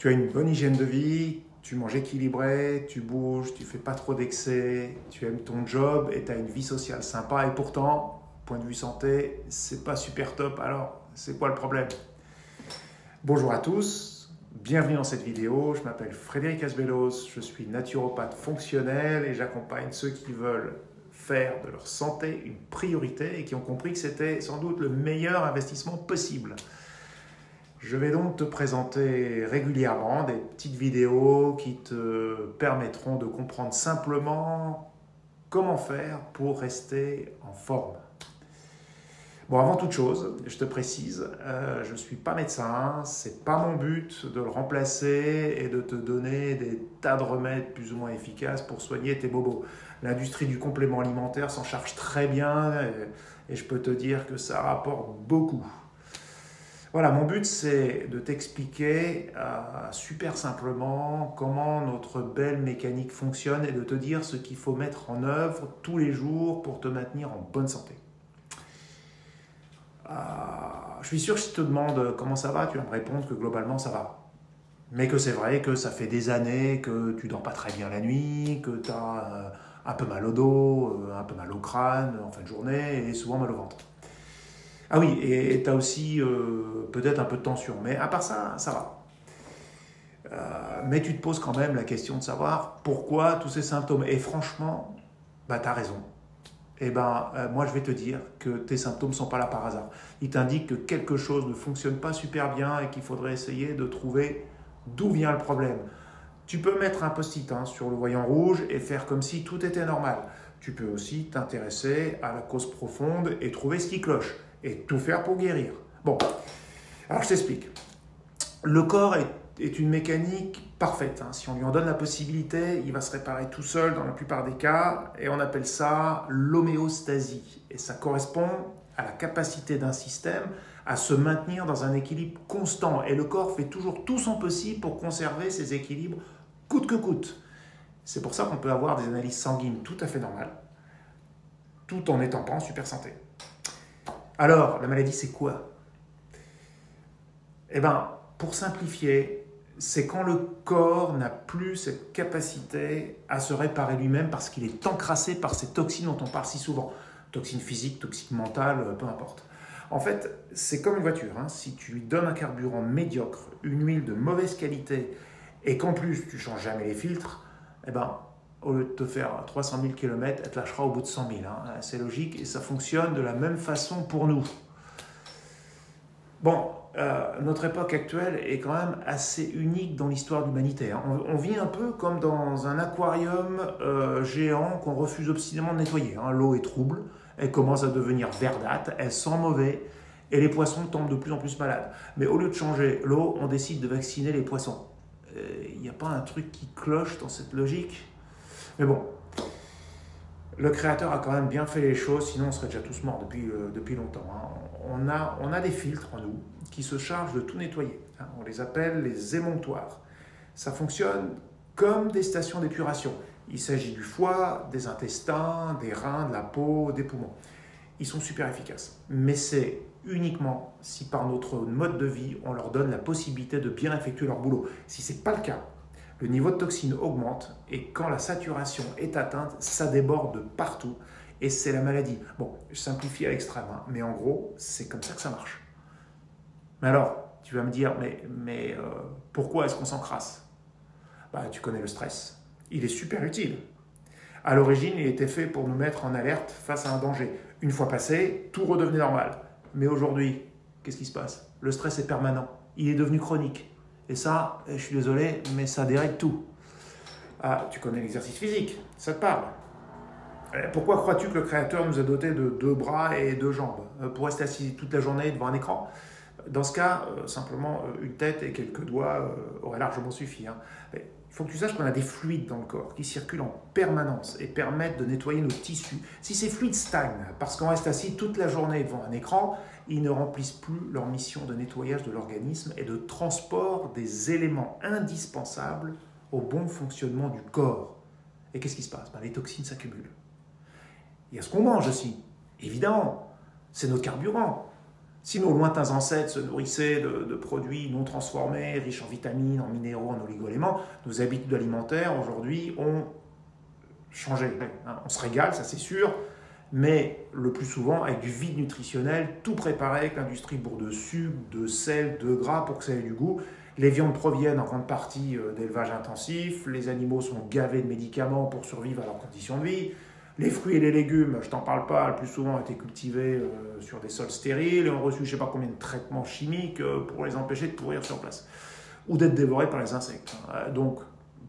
Tu as une bonne hygiène de vie, tu manges équilibré, tu bouges, tu fais pas trop d'excès, tu aimes ton job et tu as une vie sociale sympa. Et pourtant, point de vue santé, c'est pas super top. Alors, c'est quoi le problème? Bonjour à tous, bienvenue dans cette vidéo. Je m'appelle Frédéric Asbelos, je suis naturopathe fonctionnel et j'accompagne ceux qui veulent faire de leur santé une priorité et qui ont compris que c'était sans doute le meilleur investissement possible. Je vais donc te présenter régulièrement des petites vidéos qui te permettront de comprendre simplement comment faire pour rester en forme. Bon, avant toute chose, je te précise, je ne suis pas médecin, c'est pas mon but de le remplacer et de te donner des tas de remèdes plus ou moins efficaces pour soigner tes bobos. L'industrie du complément alimentaire s'en charge très bien et je peux te dire que ça rapporte beaucoup. Voilà, mon but c'est de t'expliquer super simplement comment notre belle mécanique fonctionne et de te dire ce qu'il faut mettre en œuvre tous les jours pour te maintenir en bonne santé. Je suis sûr que si je te demande comment ça va, tu vas me répondre que globalement ça va. Mais que c'est vrai que ça fait des années que tu dors pas très bien la nuit, que tu as un peu mal au dos, un peu mal au crâne en fin de journée et souvent mal au ventre. Ah oui, et tu as aussi peut-être un peu de tension, mais à part ça, ça va. Mais tu te poses quand même la question de savoir pourquoi tous ces symptômes. Et franchement, bah, tu as raison. Moi, je vais te dire que tes symptômes ne sont pas là par hasard. Ils t'indiquent que quelque chose ne fonctionne pas super bien et qu'il faudrait essayer de trouver d'où vient le problème. Tu peux mettre un post-it sur le voyant rouge et faire comme si tout était normal. Tu peux aussi t'intéresser à la cause profonde et trouver ce qui cloche. Et tout faire pour guérir. Bon, alors je t'explique. Le corps est une mécanique parfaite. Si on lui en donne la possibilité, il va se réparer tout seul dans la plupart des cas. Et on appelle ça l'homéostasie. Et ça correspond à la capacité d'un système à se maintenir dans un équilibre constant. Et le corps fait toujours tout son possible pour conserver ses équilibres coûte que coûte. C'est pour ça qu'on peut avoir des analyses sanguines tout à fait normales, tout en n'étant pas en super santé. Alors, la maladie, c'est quoi? Pour simplifier, c'est quand le corps n'a plus cette capacité à se réparer lui-même parce qu'il est encrassé par ces toxines dont on parle si souvent. Toxines physiques, toxines mentales, peu importe. En fait, c'est comme une voiture. Si tu lui donnes un carburant médiocre, une huile de mauvaise qualité, et qu'en plus, tu ne changes jamais les filtres, au lieu de te faire 300 000 km, elle te lâchera au bout de 100 000. C'est logique et ça fonctionne de la même façon pour nous. Bon, notre époque actuelle est quand même assez unique dans l'histoire de l'humanité. On vit un peu comme dans un aquarium géant qu'on refuse obstinément de nettoyer. L'eau est trouble, elle commence à devenir verdâtre, elle sent mauvais et les poissons tombent de plus en plus malades. Mais au lieu de changer l'eau, on décide de vacciner les poissons. Il n'y a pas un truc qui cloche dans cette logique? Mais bon, le Créateur a quand même bien fait les choses, sinon on serait déjà tous morts depuis longtemps. On a des filtres en nous qui se chargent de tout nettoyer. On les appelle les émonctoires. Ça fonctionne comme des stations d'épuration. Il s'agit du foie, des intestins, des reins, de la peau, des poumons. Ils sont super efficaces. Mais c'est uniquement si par notre mode de vie, on leur donne la possibilité de bien effectuer leur boulot. Si ce n'est pas le cas, le niveau de toxines augmente et quand la saturation est atteinte, ça déborde partout et c'est la maladie. Bon, je simplifie à l'extrême, mais en gros, c'est comme ça que ça marche. Mais alors, tu vas me dire, mais pourquoi est-ce qu'on s'encrasse? Tu connais le stress. Il est super utile. À l'origine, il était fait pour nous mettre en alerte face à un danger. Une fois passé, tout redevenait normal. Mais aujourd'hui, qu'est-ce qui se passe? Le stress est permanent. Il est devenu chronique. Et ça, je suis désolé, mais ça dérègle tout. Tu connais l'exercice physique, ça te parle. Pourquoi crois-tu que le Créateur nous a dotés de 2 bras et 2 jambes? Pour rester assis toute la journée devant un écran? Dans ce cas, simplement une tête et quelques doigts auraient largement suffi. Mais il faut que tu saches qu'on a des fluides dans le corps qui circulent en permanence et permettent de nettoyer nos tissus. Si ces fluides stagnent parce qu'on reste assis toute la journée devant un écran, ils ne remplissent plus leur mission de nettoyage de l'organisme et de transport des éléments indispensables au bon fonctionnement du corps. Et qu'est-ce qui se passe? Les toxines s'accumulent. Il y a ce qu'on mange aussi, évidemment, c'est notre carburant. Si nos lointains ancêtres se nourrissaient de produits non transformés, riches en vitamines, en minéraux, en oligo-éléments, nos habitudes alimentaires aujourd'hui ont changé. On se régale, ça c'est sûr, mais le plus souvent avec du vide nutritionnel, tout préparé avec l'industrie bourre de sucre, de sel, de gras pour que ça ait du goût. Les viandes proviennent en grande partie d'élevage intensif, les animaux sont gavés de médicaments pour survivre à leurs conditions de vie. Les fruits et les légumes, je t'en parle pas, le plus souvent ont été cultivés sur des sols stériles et ont reçu je ne sais pas combien de traitements chimiques pour les empêcher de pourrir sur place ou d'être dévorés par les insectes. Donc,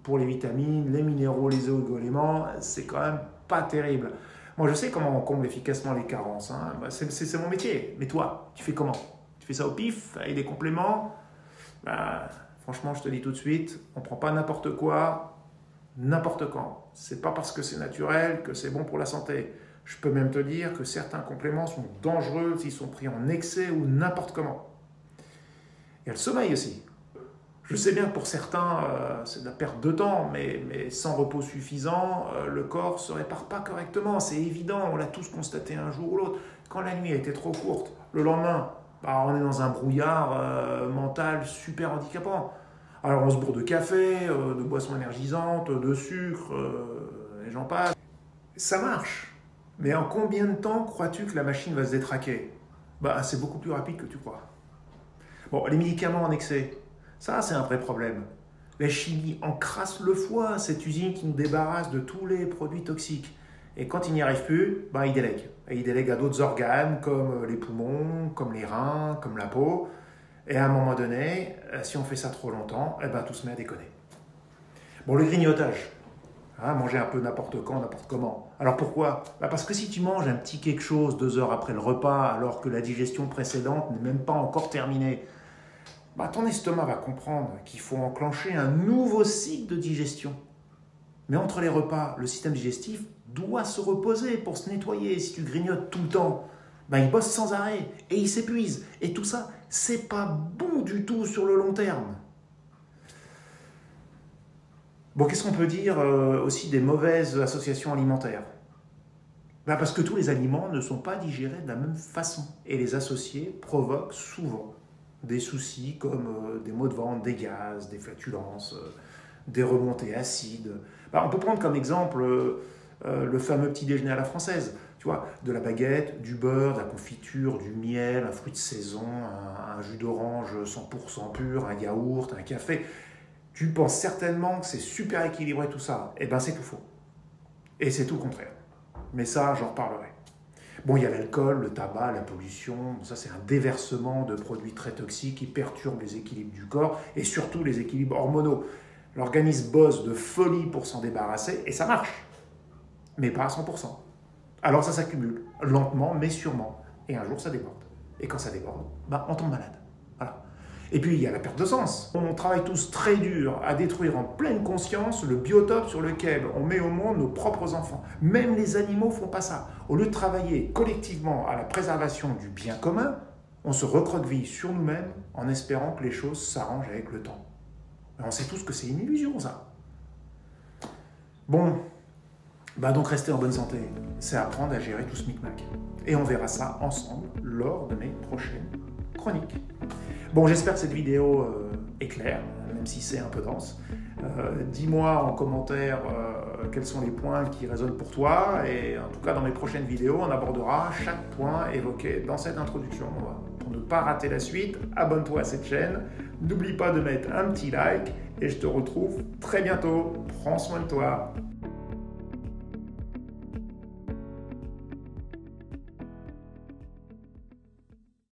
pour les vitamines, les minéraux, les oligo-éléments, c'est quand même pas terrible. Moi, je sais comment on comble efficacement les carences. Hein. C'est mon métier. Mais toi, tu fais comment? Tu fais ça au pif, avec des compléments? Franchement, je te dis tout de suite, on ne prend pas n'importe quoi, n'importe quand. C'est pas parce que c'est naturel que c'est bon pour la santé. Je peux même te dire que certains compléments sont dangereux s'ils sont pris en excès ou n'importe comment. Il y a le sommeil aussi. Je sais bien que pour certains, c'est de la perte de temps, mais sans repos suffisant, le corps ne se répare pas correctement. C'est évident, on l'a tous constaté un jour ou l'autre. Quand la nuit a été trop courte, le lendemain, on est dans un brouillard mental super handicapant. Alors on se bourre de café, de boissons énergisantes, de sucre, et j'en passe. Ça marche. Mais en combien de temps crois-tu que la machine va se détraquer? C'est beaucoup plus rapide que tu crois. Bon, les médicaments en excès, ça c'est un vrai problème. La chimie encrasse le foie, cette usine qui nous débarrasse de tous les produits toxiques. Et quand il n'y arrive plus, il délègue. Et il délègue à d'autres organes comme les poumons, comme les reins, comme la peau. Et à un moment donné, si on fait ça trop longtemps, tout se met à déconner. Bon, le grignotage. Manger un peu n'importe quand, n'importe comment. Alors pourquoi? Parce que si tu manges un petit quelque chose 2 heures après le repas, alors que la digestion précédente n'est même pas encore terminée, ton estomac va comprendre qu'il faut enclencher un nouveau cycle de digestion. Mais entre les repas, le système digestif doit se reposer pour se nettoyer. Si tu grignotes tout le temps, il bosse sans arrêt et il s'épuise. Et tout ça, c'est pas bon du tout sur le long terme. Bon, qu'est-ce qu'on peut dire aussi des mauvaises associations alimentaires? Parce que tous les aliments ne sont pas digérés de la même façon. Et les associés provoquent souvent des soucis comme des maux de ventre, des gaz, des flatulences, des remontées acides. On peut prendre comme exemple le fameux petit déjeuner à la française. Tu vois, de la baguette, du beurre, de la confiture, du miel, un fruit de saison, un jus d'orange 100% pur, un yaourt, un café. Tu penses certainement que c'est super équilibré tout ça. C'est tout faux. Et c'est tout le contraire. Mais ça, j'en reparlerai. Bon, il y a l'alcool, le tabac, la pollution. Ça, c'est un déversement de produits très toxiques qui perturbent les équilibres du corps et surtout les équilibres hormonaux. L'organisme bosse de folie pour s'en débarrasser et ça marche. Mais pas à 100%. Alors ça s'accumule, lentement mais sûrement. Et un jour, ça déborde. Et quand ça déborde, on tombe malade. Voilà. Et puis, il y a la perte de sens. On travaille tous très dur à détruire en pleine conscience le biotope sur lequel on met au monde nos propres enfants. Même les animaux ne font pas ça. Au lieu de travailler collectivement à la préservation du bien commun, on se recroqueville sur nous-mêmes en espérant que les choses s'arrangent avec le temps. Mais on sait tous que c'est une illusion, ça. Bon, donc rester en bonne santé, c'est apprendre à gérer tout ce micmac. Et on verra ça ensemble lors de mes prochaines chroniques. Bon, j'espère que cette vidéo est claire, même si c'est un peu dense. Dis-moi en commentaire quels sont les points qui résonnent pour toi. Et en tout cas, dans mes prochaines vidéos, on abordera chaque point évoqué dans cette introduction. Pour ne pas rater la suite, abonne-toi à cette chaîne. N'oublie pas de mettre un petit like. Et je te retrouve très bientôt. Prends soin de toi.